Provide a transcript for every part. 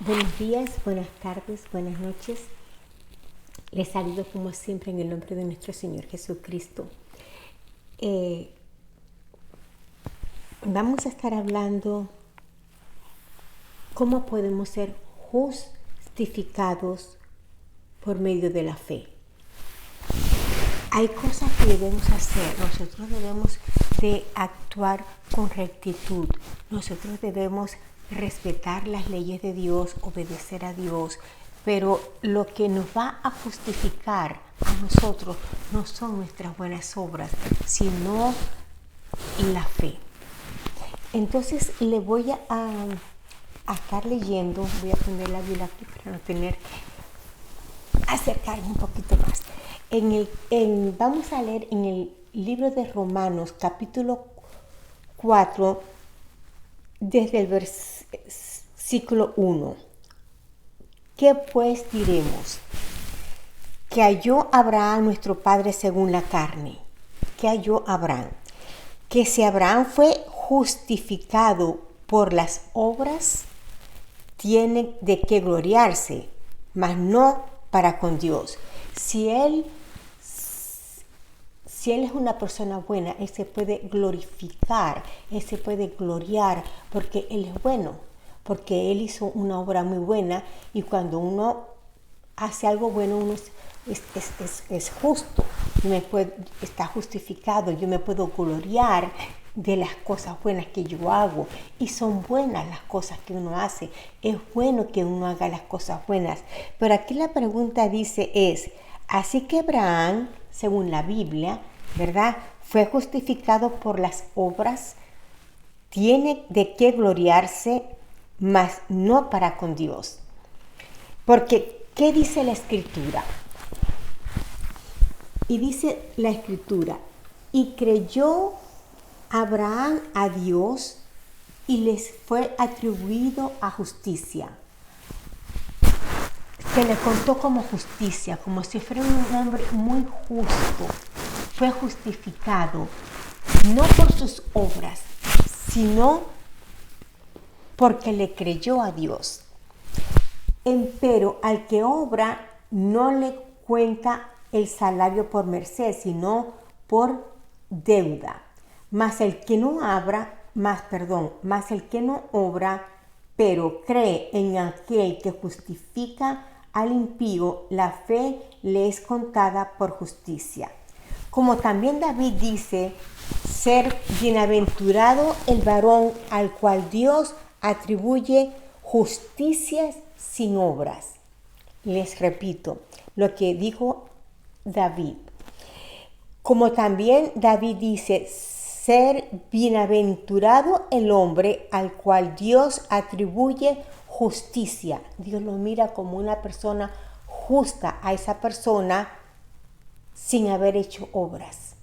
Buenos días, buenas tardes, buenas noches. Les saludo como siempre en el nombre de nuestro Señor Jesucristo. Vamos a estar hablando cómo podemos ser justificados por medio de la fe. Hay cosas que debemos hacer. Nosotros debemos de actuar con rectitud. Nosotros debemos respetar las leyes de Dios, obedecer a Dios. Pero lo que nos va a justificar a nosotros no son nuestras buenas obras, sino la fe. Entonces le voy a estar leyendo, voy a poner la Biblia aquí para no acercarme un poquito más. Vamos a leer en el libro de Romanos, capítulo 4, desde el versículo 1. ¿Qué pues diremos? Que halló Abraham nuestro padre según la carne. ¿Qué halló Abraham? Que si Abraham fue justificado por las obras, tiene de qué gloriarse, mas no para con Dios. Si él es una persona buena, él se puede glorificar, él se puede gloriar porque él es bueno, porque él hizo una obra muy buena, y cuando uno hace algo bueno, uno es justo, está justificado. Yo me puedo gloriar de las cosas buenas que yo hago, y son buenas las cosas que uno hace. Es bueno que uno haga las cosas buenas. Pero aquí la pregunta dice así que Abraham, según la Biblia, ¿verdad?, fue justificado por las obras, tiene de qué gloriarse, mas no para con Dios. Porque, ¿qué dice la Escritura? Y dice la Escritura: y creyó Abraham a Dios, y les fue atribuido a justicia. Se le contó como justicia, como si fuera un hombre muy justo. Fue justificado, no por sus obras, sino porque le creyó a Dios. Empero al que obra no le cuenta el salario por merced, sino por deuda. Mas el que no obra, pero cree en aquel que justifica al impío, la fe le es contada por justicia. Como también David dice: ser bienaventurado el varón al cual Dios atribuye justicias sin obras. Les repito lo que dijo David. Como también David dice: ser bienaventurado el hombre al cual Dios atribuye justicia. Dios lo mira como una persona justa a esa persona sin haber hecho obras.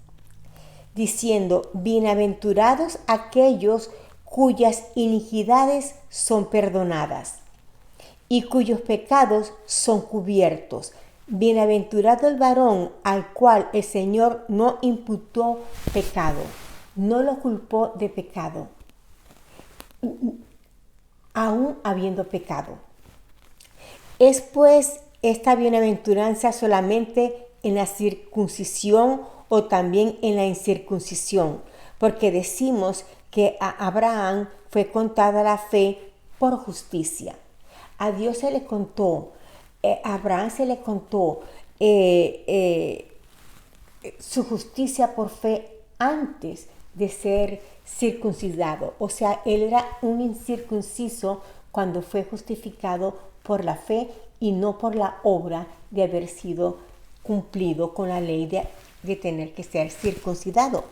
Diciendo: bienaventurados aquellos cuyas iniquidades son perdonadas y cuyos pecados son cubiertos. Bienaventurado el varón al cual el Señor no imputó pecado, no lo culpó de pecado, aún habiendo pecado. ¿Es pues esta bienaventuranza solamente en la circuncisión o también en la incircuncisión? Porque decimos que a Abraham fue contada la fe por justicia. A Dios se le contó, a Abraham se le contó su justicia por fe antes de ser circuncidado. O sea, él era un incircunciso cuando fue justificado por la fe y no por la obra de haber sido cumplido con la ley de tener que ser circuncidado.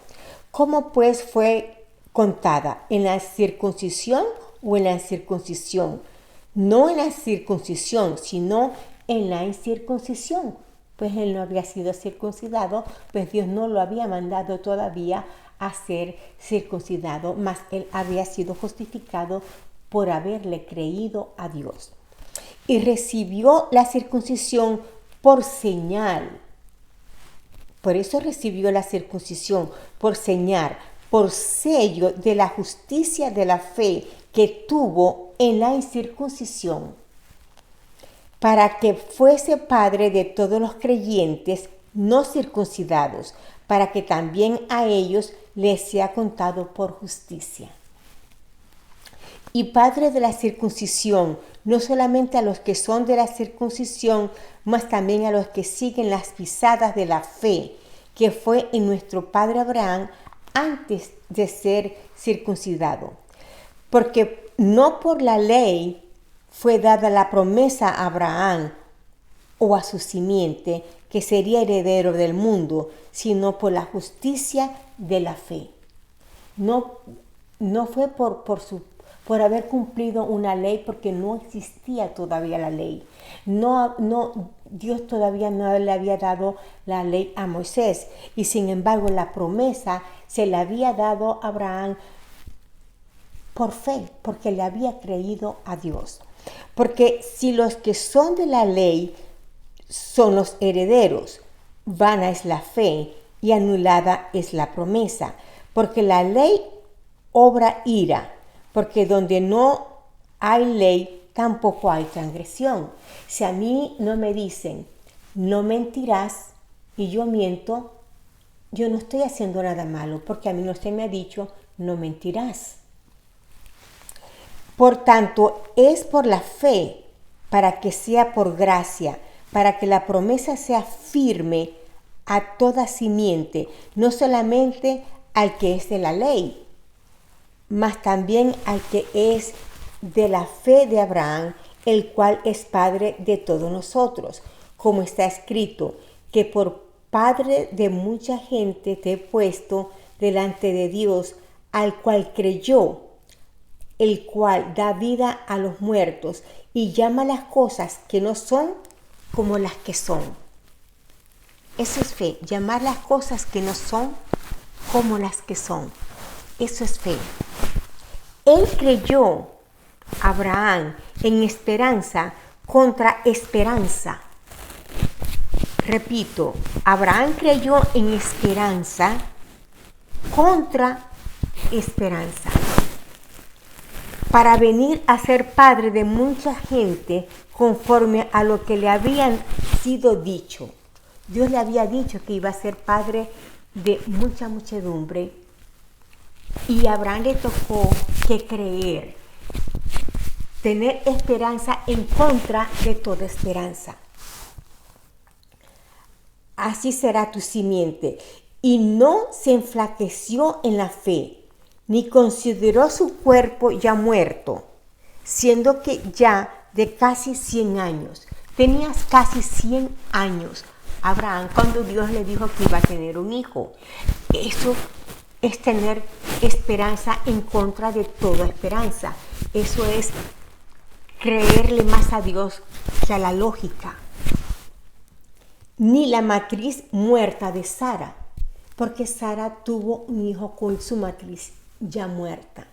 ¿Cómo pues fue contada? ¿En la circuncisión o en la incircuncisión? No en la circuncisión, sino en la incircuncisión. Pues él no había sido circuncidado, pues Dios no lo había mandado todavía a ser circuncidado, mas él había sido justificado por haberle creído a Dios. Y recibió la circuncisión por señal. Por eso recibió la circuncisión por señal, por sello de la justicia de la fe que tuvo en la incircuncisión. para que fuese padre de todos los creyentes no circuncidados, para que también a ellos les sea contado por justicia. Y padre de la circuncisión, no solamente a los que son de la circuncisión, mas también a los que siguen las pisadas de la fe, que fue en nuestro padre Abraham antes de ser circuncidado. Porque no por la ley fue dada la promesa a Abraham o a su simiente, que sería heredero del mundo, sino por la justicia de la fe. No fue por haber cumplido una ley, porque no existía todavía la ley. Dios todavía no le había dado la ley a Moisés, y sin embargo la promesa se le había dado a Abraham por fe, porque le había creído a Dios. Porque si los que son de la ley son los herederos, vana es la fe y anulada es la promesa, porque la ley obra ira, porque donde no hay ley tampoco hay transgresión. Si a mí no me dicen, no mentirás, y yo miento, yo no estoy haciendo nada malo, porque a mí no se me ha dicho, no mentirás. Por tanto, es por la fe, para que sea por gracia, para que la promesa sea firme a toda simiente, no solamente al que es de la ley, mas también al que es de la fe de Abraham, el cual es padre de todos nosotros, como está escrito, que por padre de mucha gente te he puesto delante de Dios, al cual creyó, el cual da vida a los muertos y llama las cosas que no son como las que son. Eso es fe, llamar las cosas que no son como las que son. Eso es fe. Él creyó, Abraham, en esperanza contra esperanza. Repito, Abraham creyó en esperanza contra esperanza, para venir a ser padre de mucha gente conforme a lo que le habían sido dicho. Dios le había dicho que iba a ser padre de mucha muchedumbre, y a Abraham le tocó que creer, tener esperanza en contra de toda esperanza. Así será tu simiente. Y no se enflaqueció en la fe, ni consideró su cuerpo ya muerto, siendo que ya de casi 100 años. Tenías casi 100 años, Abraham, cuando Dios le dijo que iba a tener un hijo. Eso es tener esperanza en contra de toda esperanza. Eso es creerle más a Dios que a la lógica. Ni la matriz muerta de Sara, porque Sara tuvo un hijo con su matriz ya muerta.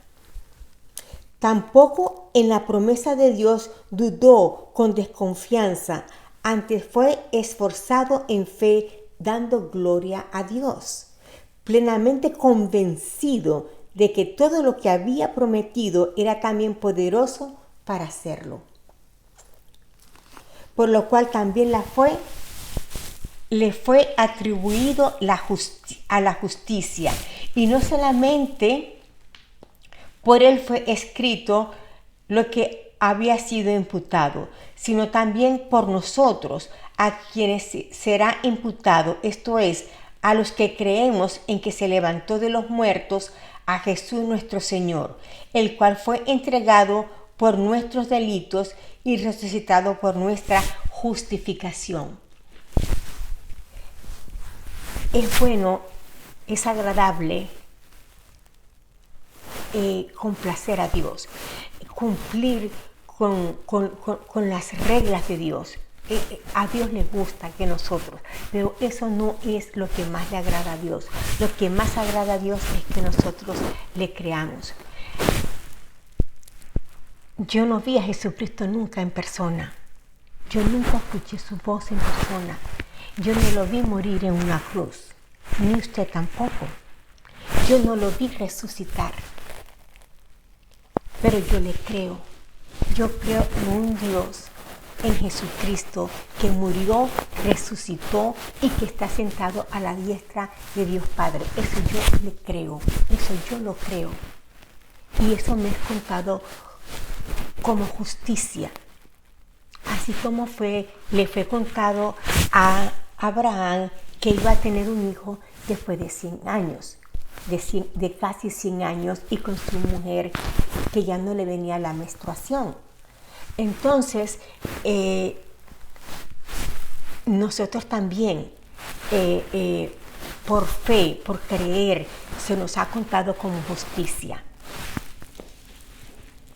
Tampoco en la promesa de Dios dudó con desconfianza, antes fue esforzado en fe, dando gloria a Dios, plenamente convencido de que todo lo que había prometido era también poderoso para hacerlo. Por lo cual también le fue atribuido a la justicia, y no solamente por él fue escrito lo que había sido imputado, sino también por nosotros, a quienes será imputado, esto es, a los que creemos en que se levantó de los muertos a Jesús nuestro Señor, el cual fue entregado por nuestros delitos y resucitado por nuestra justificación. Es bueno, es agradable complacer a Dios, cumplir con las reglas de Dios. A Dios le gusta que nosotros, pero eso no es lo que más le agrada a Dios. Lo que más agrada a Dios es que nosotros le creamos. Yo no vi a Jesucristo nunca en persona. Yo nunca escuché su voz en persona. Yo no lo vi morir en una cruz, ni usted tampoco. Yo no lo vi resucitar, pero yo le creo. Yo creo en un Dios en Jesucristo, que murió, resucitó y que está sentado a la diestra de Dios Padre. Eso yo le creo, eso yo lo creo. Y eso me es contado como justicia. Así como le fue contado a Abraham que iba a tener un hijo después de 100 años, de casi 100 años, y con su mujer que ya no le venía la menstruación. Entonces, nosotros también, por fe, por creer, se nos ha contado como justicia.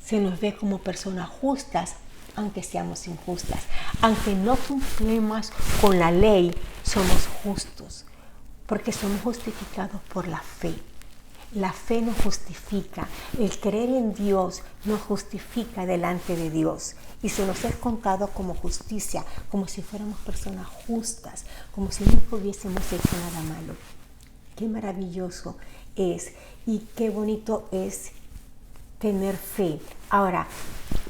Se nos ve como personas justas, aunque seamos injustas. Aunque no cumplimos con la ley, somos justos, porque somos justificados por la fe. La fe nos justifica. El creer en Dios nos justifica delante de Dios. Y se nos es contado como justicia, como si fuéramos personas justas, como si nunca hubiésemos hecho nada malo. Qué maravilloso es y qué bonito es tener fe. Ahora,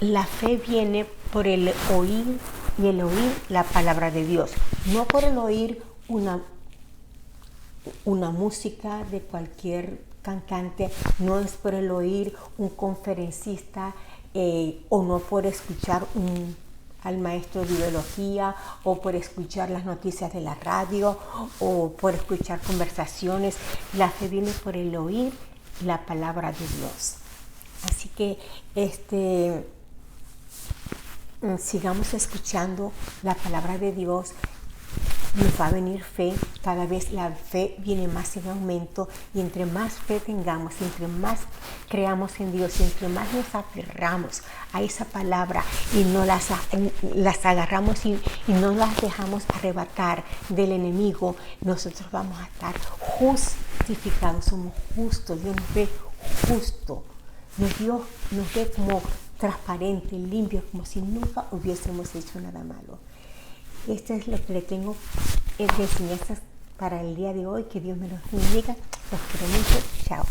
la fe viene por el oír, y el oír la palabra de Dios. No por el oír una música de cualquier cantante, no es por el oír un conferencista, o no por escuchar al maestro de biología, o por escuchar las noticias de la radio, o por escuchar conversaciones. La fe viene por el oír la palabra de Dios. Así que sigamos escuchando la palabra de Dios. Nos va a venir fe. Cada vez la fe viene más en aumento, y entre más fe tengamos, entre más creamos en Dios, y entre más nos aferramos a esa palabra y no las agarramos y no las dejamos arrebatar del enemigo, nosotros vamos a estar justificados. Somos justos. Dios nos ve justo. Dios nos ve como transparente, limpio, como si nunca hubiésemos hecho nada malo. Esto es lo que le tengo de enseñanzas para el día de hoy. Que Dios me los bendiga. Los quiero mucho. Chao.